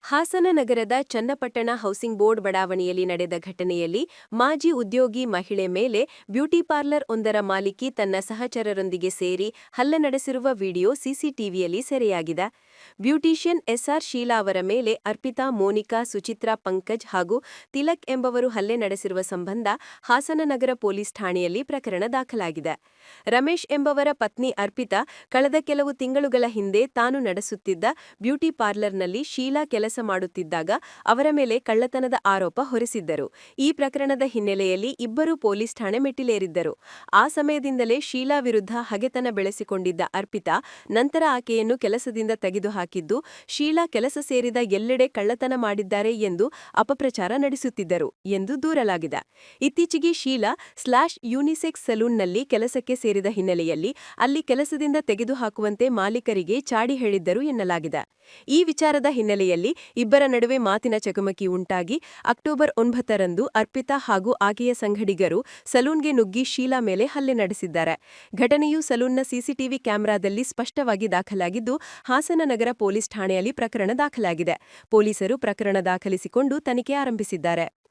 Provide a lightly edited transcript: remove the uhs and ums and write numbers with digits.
ಹಾಸನ ನಗರದ Channapatna housing board ಬಡಾವಣೆಯಲ್ಲಿ ನಡೆದ ಘಟನೆಯಲ್ಲಿ ಮಾಜಿ ಉದ್ಯೋಗಿ ಮಹಿಳೆ ಮೇಲೆ ಬ್ಯೂಟಿ ಪಾರ್ಲರ್ ಒಂದರ ಮಾಲೀಕಿ ತನ್ನ ಸಹಚರರೊಂದಿಗೆ ಸೇರಿ ಹಲ್ಲೆ ನಡೆಸಿರುವ ವಿಡಿಯೋ ಸಿಸಿಟಿವಿಯಲ್ಲಿ ಸೆರೆಯಾಗಿದೆ. ಬ್ಯೂಟಿಷಿಯನ್ ಎಸ್ಆರ್ ಶೀಲಾ ಅವರ ಮೇಲೆ ಅರ್ಪಿತಾ, ಮೋನಿಕಾ, ಸುಚಿತ್ರಾ, ಪಂಕಜ್ ಹಾಗೂ ತಿಲಕ್ ಎಂಬವರು ಹಲ್ಲೆ ನಡೆಸಿರುವ ಸಂಬಂಧ ಹಾಸನ ನಗರ ಪೊಲೀಸ್ ಠಾಣೆಯಲ್ಲಿ ಪ್ರಕರಣ ದಾಖಲಾಗಿದೆ. ರಮೇಶ್ ಎಂಬವರ ಪತ್ನಿ ಅರ್ಪಿತಾ ಕಳೆದ ಕೆಲವು ತಿಂಗಳುಗಳ ಹಿಂದೆ ತಾನು ನಡೆಸುತ್ತಿದ್ದ ಬ್ಯೂಟಿ ಪಾರ್ಲರ್ನಲ್ಲಿ ಶೀಲಾ ಕೆಲಸ ಮಾಡುತ್ತಿದ್ದಾಗ ಅವರ ಮೇಲೆ ಕಳ್ಳತನದ ಆರೋಪ ಹೊರಿಸಿದ್ದರು. ಈ ಪ್ರಕರಣದ ಹಿನ್ನೆಲೆಯಲ್ಲಿ ಇಬ್ಬರೂ ಪೊಲೀಸ್ ಠಾಣೆ ಮೆಟ್ಟಿಲೇರಿದ್ದರು. ಆ ಸಮಯದಿಂದಲೇ ಶೀಲಾ ವಿರುದ್ಧ ಹಗೆತನ ಬೆಳೆಸಿಕೊಂಡಿದ್ದ ಅರ್ಪಿತಾ ನಂತರ ಆಕೆಯನ್ನು ಕೆಲಸದಿಂದ ತೆಗೆದುಹಾಕಿದ್ದು, ಶೀಲಾ ಕೆಲಸ ಸೇರಿದ ಎಲ್ಲೆಡೆ ಕಳ್ಳತನ ಮಾಡಿದ್ದಾರೆ ಎಂದು ಅಪಪ್ರಚಾರ ನಡೆಸುತ್ತಿದ್ದರು ಎಂದು ದೂರಲಾಗಿದೆ. ಇತ್ತೀಚೆಗೆ ಶೀಲಾ ಯೂನಿಸೆಕ್ಸ್ ಸಲೂನ್ನಲ್ಲಿ ಕೆಲಸಕ್ಕೆ ಸೇರಿದ ಹಿನ್ನೆಲೆಯಲ್ಲಿ ಅಲ್ಲಿ ಕೆಲಸದಿಂದ ತೆಗೆದುಹಾಕುವಂತೆ ಮಾಲೀಕರಿಗೆ ಚಾಡಿ ಹೇಳಿದ್ದರು ಎನ್ನಲಾಗಿದೆ. ಈ ವಿಚಾರದ ಹಿನ್ನೆಲೆಯಲ್ಲಿ ಇಬ್ಬರ ನಡುವೆ ಮಾತಿನ ಚಕಮಕಿ ಉಂಟಾಗಿ ಅಕ್ಟೋಬರ್ 9ರಂದು ಅರ್ಪಿತಾ ಹಾಗೂ ಆಕೆಯ ಸಂಗಡಿಗರು ಸಲೂನ್ಗೆ ನುಗ್ಗಿ ಶೀಲಾ ಮೇಲೆ ಹಲ್ಲೆ ನಡೆಸಿದ್ದಾರೆ. ಘಟನೆಯು ಸಲೂನ್ನ ಸಿಸಿಟಿವಿ ಕ್ಯಾಮೆರಾದಲ್ಲಿ ಸ್ಪಷ್ಟವಾಗಿ ದಾಖಲಾಗಿದ್ದು, ಹಾಸನ ನಗರ ಪೊಲೀಸ್ ಠಾಣೆಯಲ್ಲಿ ಪ್ರಕರಣ ದಾಖಲಾಗಿದೆ. ಪೊಲೀಸರು ಪ್ರಕರಣ ದಾಖಲಿಸಿಕೊಂಡು ತನಿಖೆ ಆರಂಭಿಸಿದ್ದಾರೆ.